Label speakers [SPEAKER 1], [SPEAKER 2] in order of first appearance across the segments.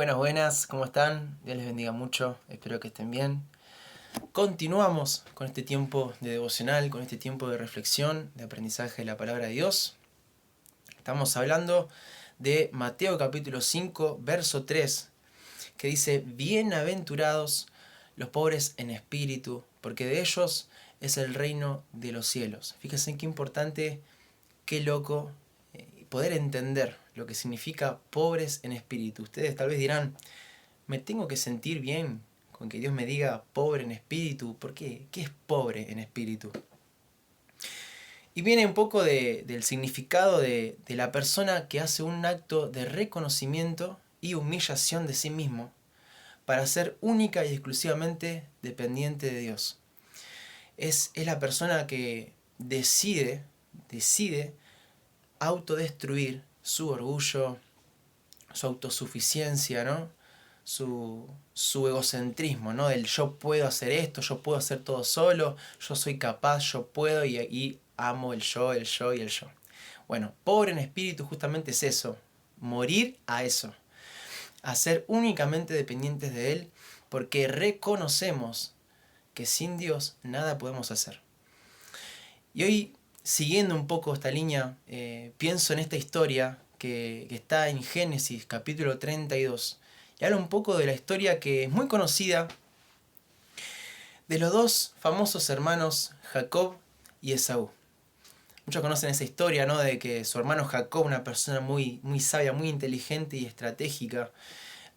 [SPEAKER 1] Buenas, buenas, ¿cómo están? Dios les bendiga mucho, espero que estén bien. Continuamos con este tiempo de devocional, con este tiempo de reflexión, de aprendizaje de la palabra de Dios. Estamos hablando de Mateo capítulo 5, verso 3, que dice: Bienaventurados los pobres en espíritu, porque de ellos es el reino de los cielos. Fíjense qué importante, qué loco poder entender lo que significa pobres en espíritu. Ustedes tal vez dirán: ¿me tengo que sentir bien con que Dios me diga pobre en espíritu? ¿Por qué? ¿Qué es pobre en espíritu? Y viene un poco del significado de la persona que hace un acto de reconocimiento y humillación de sí mismo para ser única y exclusivamente dependiente de Dios. Es la persona que decide autodestruir su orgullo, su autosuficiencia, ¿no? Su egocentrismo, ¿no? Del yo puedo hacer esto, yo puedo hacer todo solo, yo soy capaz, yo puedo, y amo el yo y el yo. Bueno, pobre en espíritu justamente es eso, morir a eso, a ser únicamente dependientes de Él, porque reconocemos que sin Dios nada podemos hacer. Y hoy, siguiendo un poco esta línea, pienso en esta historia que está en Génesis capítulo 32. Y habla un poco de la historia que es muy conocida de los dos famosos hermanos Jacob y Esaú. Muchos conocen esa historia, ¿no? De que su hermano Jacob, una persona muy, muy sabia, muy inteligente y estratégica,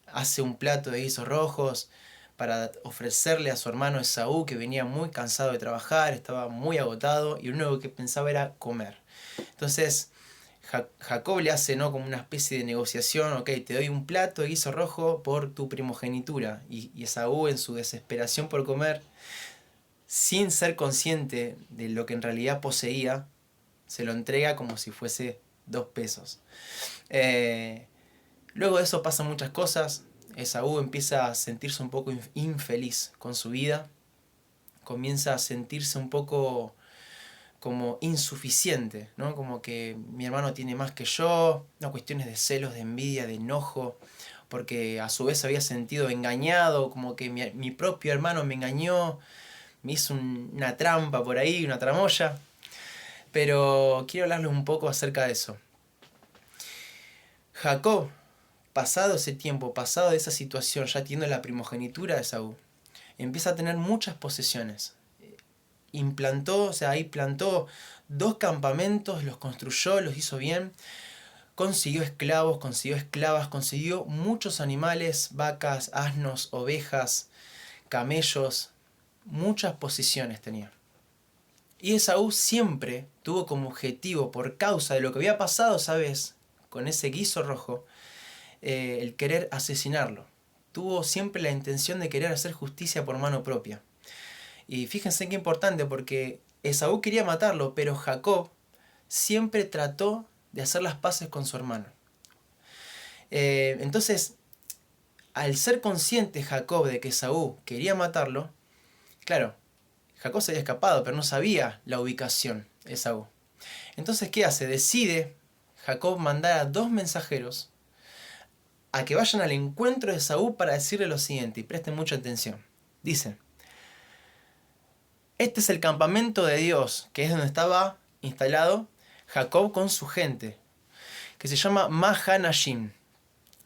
[SPEAKER 1] hace un plato de guisos rojos para ofrecerle a su hermano Esaú, que venía muy cansado de trabajar, estaba muy agotado y lo único que pensaba era comer. Entonces Jacob le hace, ¿no?, como una especie de negociación: ok, te doy un plato de guiso rojo por tu primogenitura. Y Esaú, en su desesperación por comer, sin ser consciente de lo que en realidad poseía, se lo entrega como si fuese 2 pesos. Luego de eso pasan muchas cosas. Esaú empieza a sentirse un poco infeliz con su vida. Comienza a sentirse un poco como insuficiente, ¿no? Como que mi hermano tiene más que yo, no, cuestiones de celos, de envidia, de enojo, porque a su vez había sentido engañado, como que mi propio hermano me engañó, me hizo una trampa por ahí, una tramoya. Pero quiero hablarles un poco acerca de eso. Jacob, pasado ese tiempo, pasado de esa situación, ya teniendo la primogenitura de Esaú, empieza a tener muchas posesiones. Ahí plantó 2 campamentos, los construyó, los hizo bien, consiguió esclavos, consiguió esclavas, consiguió muchos animales, vacas, asnos, ovejas, camellos, muchas posesiones tenía. Y Esaú siempre tuvo como objetivo, por causa de lo que había pasado, ¿sabes?, con ese guiso rojo, el querer asesinarlo. Tuvo siempre la intención de querer hacer justicia por mano propia. Y fíjense qué importante, porque Esaú quería matarlo, pero Jacob siempre trató de hacer las paces con su hermano. Entonces, al ser consciente Jacob de que Esaú quería matarlo, claro, Jacob se había escapado, pero no sabía la ubicación de Esaú. Entonces, ¿qué hace? Decide Jacob mandar a 2 mensajeros a que vayan al encuentro de Esaú para decirle lo siguiente, y presten mucha atención. Dicen: este es el campamento de Dios, que es donde estaba instalado Jacob con su gente, que se llama Mahanashim,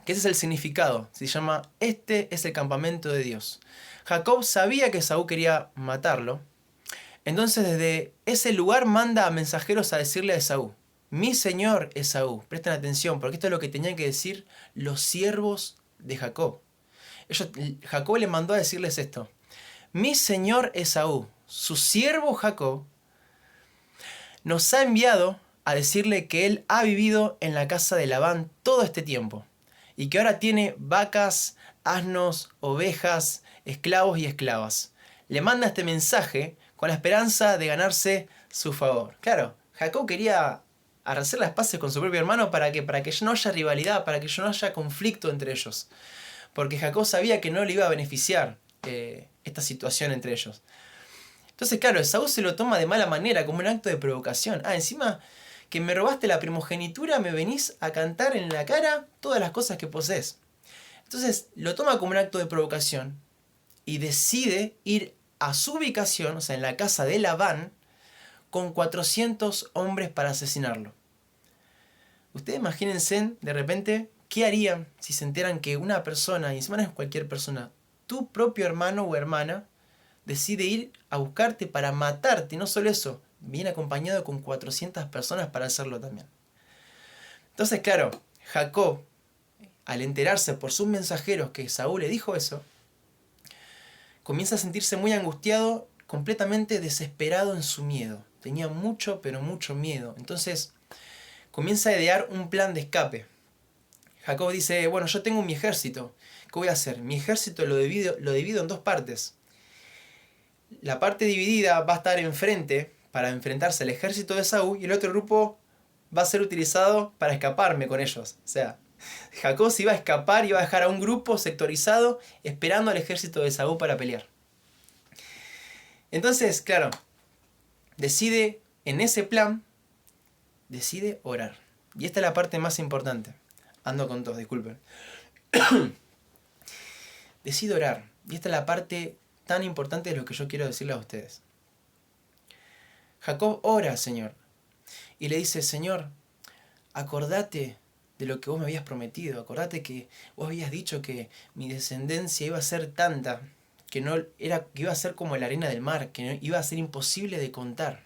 [SPEAKER 1] que ese es el significado. Se llama: este es el campamento de Dios. Jacob sabía que Esaú quería matarlo, entonces desde ese lugar manda a mensajeros a decirle a Esaú: mi señor Esaú. Presten atención, porque esto es lo que tenían que decir los siervos de Jacob. Jacob le mandó a decirles esto: mi señor Esaú, su siervo Jacob, nos ha enviado a decirle que él ha vivido en la casa de Labán todo este tiempo y que ahora tiene vacas, asnos, ovejas, esclavos y esclavas. Le manda este mensaje con la esperanza de ganarse su favor. Claro, Jacob quería hacer las paces con su propio hermano para que no haya rivalidad, para que no haya conflicto entre ellos. Porque Jacob sabía que no le iba a beneficiar esta situación entre ellos. Entonces, claro, Esaú se lo toma de mala manera, como un acto de provocación. Encima que me robaste la primogenitura, me venís a cantar en la cara todas las cosas que posees. Entonces lo toma como un acto de provocación y decide ir a su ubicación, o sea, en la casa de Labán, con 400 hombres para asesinarlo. Ustedes imagínense de repente qué harían si se enteran que una persona, y encima no es cualquier persona, tu propio hermano o hermana, decide ir a buscarte para matarte. No solo eso, viene acompañado con 400 personas para hacerlo también. Entonces, claro, Jacob, al enterarse por sus mensajeros que Saúl le dijo eso, comienza a sentirse muy angustiado, completamente desesperado en su miedo. Tenía mucho, pero mucho miedo. Entonces, comienza a idear un plan de escape. Jacob dice, bueno, yo tengo mi ejército. ¿Qué voy a hacer? Mi ejército lo divido en dos partes. La parte dividida va a estar enfrente para enfrentarse al ejército de Saúl y el otro grupo va a ser utilizado para escaparme con ellos. O sea, Jacob se iba a escapar y iba a dejar a un grupo sectorizado esperando al ejército de Saúl para pelear. Entonces, claro, decide en ese plan, decide orar. Y esta es la parte más importante. Ando con todos, disculpen. Decide orar. Y esta es la parte tan importante de lo que yo quiero decirle a ustedes. Jacob ora, Señor, y le dice, Señor, acordate de lo que vos me habías prometido, acordate que vos habías dicho que mi descendencia iba a ser tanta, que iba a ser como la arena del mar, que no, iba a ser imposible de contar.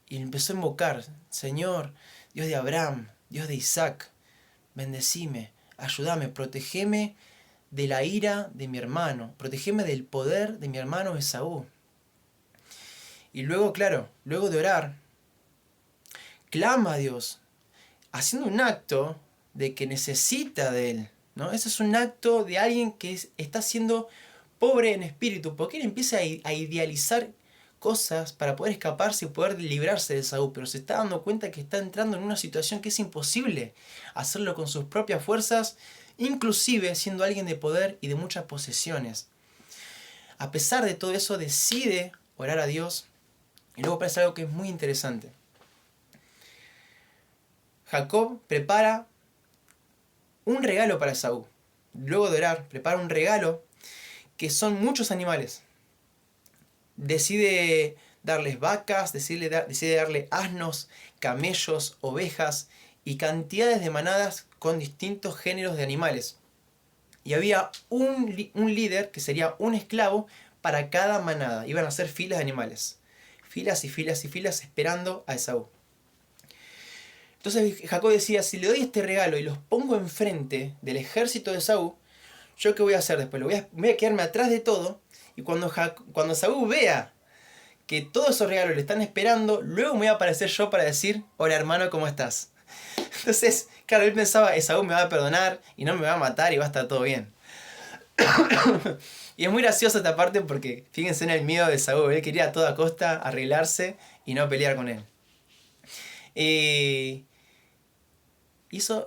[SPEAKER 1] Y empezó a invocar, Señor, Dios de Abraham, Dios de Isaac, bendecime, ayúdame, protegeme de la ira de mi hermano, protegeme del poder de mi hermano Esaú. Y luego, claro, luego de orar, clama a Dios, haciendo un acto de que necesita de Él, ¿no? Ese es un acto de alguien que está siendo pobre en espíritu, porque él empieza a idealizar cosas para poder escaparse y poder librarse de Saúl, pero se está dando cuenta que está entrando en una situación que es imposible hacerlo con sus propias fuerzas, inclusive siendo alguien de poder y de muchas posesiones. A pesar de todo eso, decide orar a Dios y luego pasa algo que es muy interesante. Jacob prepara un regalo para Saúl. Luego de orar, prepara un regalo que son muchos animales. Decide darles vacas, decide darle asnos, camellos, ovejas y cantidades de manadas con distintos géneros de animales. Y había un líder, que sería un esclavo, para cada manada. Iban a ser filas de animales. Filas y filas y filas esperando a Esaú. Entonces Jacob decía, si le doy este regalo y los pongo enfrente del ejército de Esaú, ¿yo qué voy a hacer después? Voy a quedarme atrás de todo. Y cuando Esaú vea que todos esos regalos le están esperando, luego me voy a aparecer yo para decir, hola hermano, ¿cómo estás? Entonces, claro, él pensaba, Esaú me va a perdonar y no me va a matar y va a estar todo bien. Y es muy gracioso esta parte porque fíjense en el miedo de Esaú. Él quería a toda costa arreglarse y no pelear con él.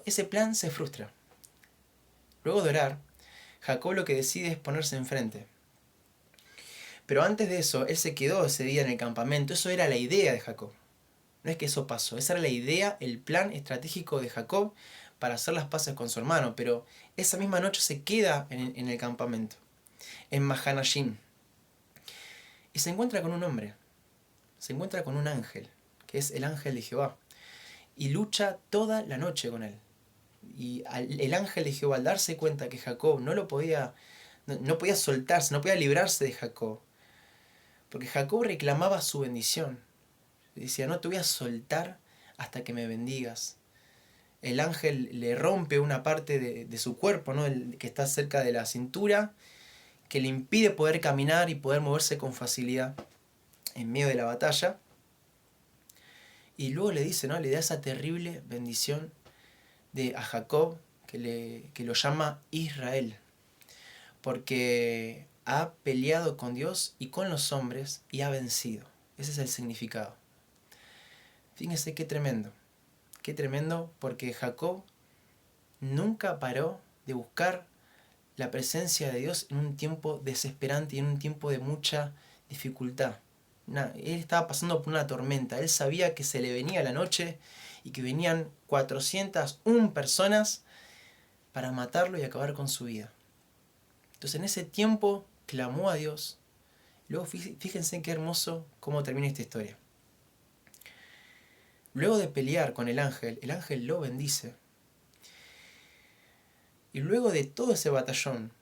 [SPEAKER 1] Ese plan se frustra. Luego de orar, Jacob lo que decide es ponerse enfrente. Pero antes de eso, él se quedó ese día en el campamento. Eso era la idea de Jacob. No es que eso pasó. Esa era la idea, el plan estratégico de Jacob para hacer las paces con su hermano. Pero esa misma noche se queda en el campamento, en Mahanashim. Y se encuentra con un hombre. Se encuentra con un ángel, que es el ángel de Jehová. Y lucha toda la noche con él. Y el ángel de Jehová, al darse cuenta que Jacob no podía soltarse, no podía librarse de Jacob, porque Jacob reclamaba su bendición. Decía, no te voy a soltar hasta que me bendigas. El ángel le rompe una parte de su cuerpo, ¿no? Que está cerca de la cintura, que le impide poder caminar y poder moverse con facilidad en medio de la batalla. Y luego le dice, ¿no? Le da esa terrible bendición a Jacob, que lo llama Israel, porque ha peleado con Dios y con los hombres y ha vencido. Ese es el significado. Fíjense qué tremendo porque Jacob nunca paró de buscar la presencia de Dios en un tiempo desesperante y en un tiempo de mucha dificultad. Él estaba pasando por una tormenta, él sabía que se le venía la noche y que venían 401 personas para matarlo y acabar con su vida. Entonces en ese tiempo clamó a Dios. Luego fíjense qué hermoso cómo termina esta historia. Luego de pelear con el ángel lo bendice. Y luego de todo ese batallón,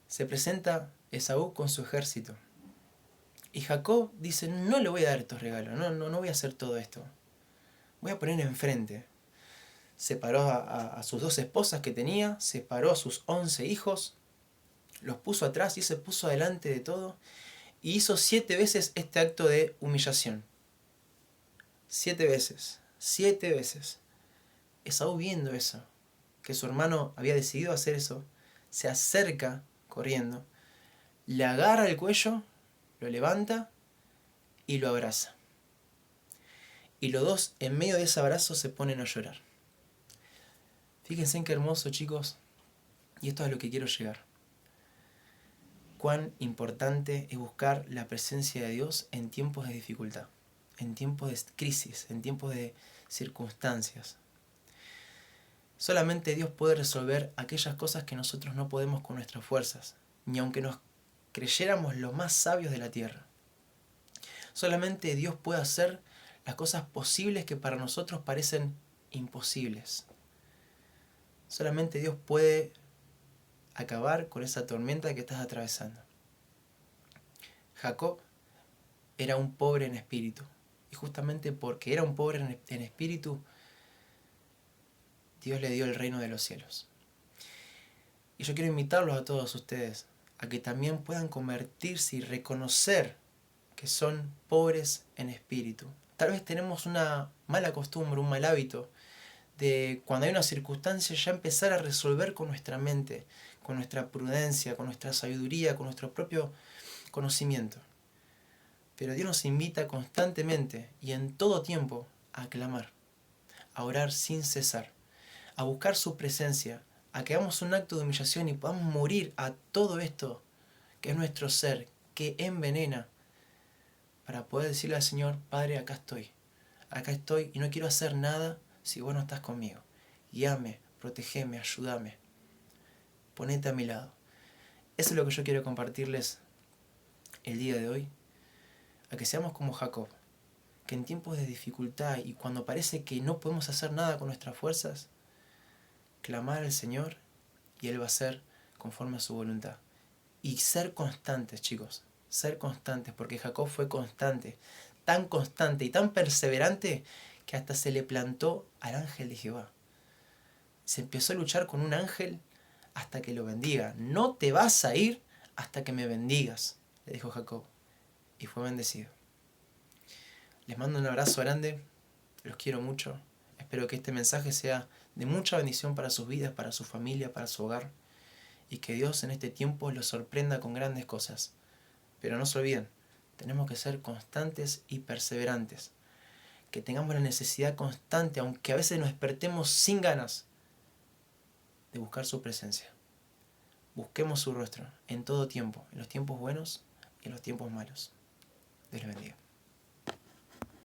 [SPEAKER 1] se presenta Esaú con su ejército. Y Jacob dice, no le voy a dar estos regalos, no voy a hacer todo esto. Voy a poner enfrente. Separó a sus 2 esposas que tenía, separó a sus 11 hijos, los puso atrás y se puso delante de todo. Y hizo 7 veces este acto de humillación. 7 veces. 7 veces. Esaú viendo eso, que su hermano había decidido hacer eso, se acerca corriendo, le agarra el cuello, lo levanta y lo abraza. Y los dos en medio de ese abrazo se ponen a llorar. Fíjense en qué hermoso, chicos, y esto es a lo que quiero llegar. Cuán importante es buscar la presencia de Dios en tiempos de dificultad, en tiempos de crisis, en tiempos de circunstancias. Solamente Dios puede resolver aquellas cosas que nosotros no podemos con nuestras fuerzas, ni aunque nos creyéramos los más sabios de la tierra. Solamente Dios puede hacer las cosas posibles que para nosotros parecen imposibles. Solamente Dios puede acabar con esa tormenta que estás atravesando. Jacob era un pobre en espíritu. Y justamente porque era un pobre en espíritu, Dios le dio el reino de los cielos. Y yo quiero invitarlos a todos ustedes a que también puedan convertirse y reconocer que son pobres en espíritu. Tal vez tenemos una mala costumbre, un mal hábito de cuando hay una circunstancia ya empezar a resolver con nuestra mente, con nuestra prudencia, con nuestra sabiduría, con nuestro propio conocimiento. Pero Dios nos invita constantemente y en todo tiempo a clamar, a orar sin cesar, a buscar su presencia, a que hagamos un acto de humillación y podamos morir a todo esto que es nuestro ser, que envenena, para poder decirle al Señor, Padre, acá estoy y no quiero hacer nada si vos no estás conmigo. Guíame, protegeme, ayúdame, ponete a mi lado. Eso es lo que yo quiero compartirles el día de hoy, a que seamos como Jacob, que en tiempos de dificultad y cuando parece que no podemos hacer nada con nuestras fuerzas, clamar al Señor y Él va a hacer conforme a su voluntad. Y ser constantes, chicos, ser constantes, porque Jacob fue constante y tan perseverante que hasta se le plantó al ángel de Jehová. Se empezó a luchar con un ángel hasta que lo bendiga. No te vas a ir hasta que me bendigas, le dijo Jacob, y fue bendecido. Les mando un abrazo grande, los quiero mucho. Espero que este mensaje sea de mucha bendición para sus vidas, para su familia, para su hogar, y que Dios en este tiempo los sorprenda con grandes cosas. Pero no se olviden, tenemos que ser constantes y perseverantes, que tengamos la necesidad constante, aunque a veces nos despertemos sin ganas, de buscar su presencia. Busquemos su rostro en todo tiempo, en los tiempos buenos y en los tiempos malos. Dios les bendiga.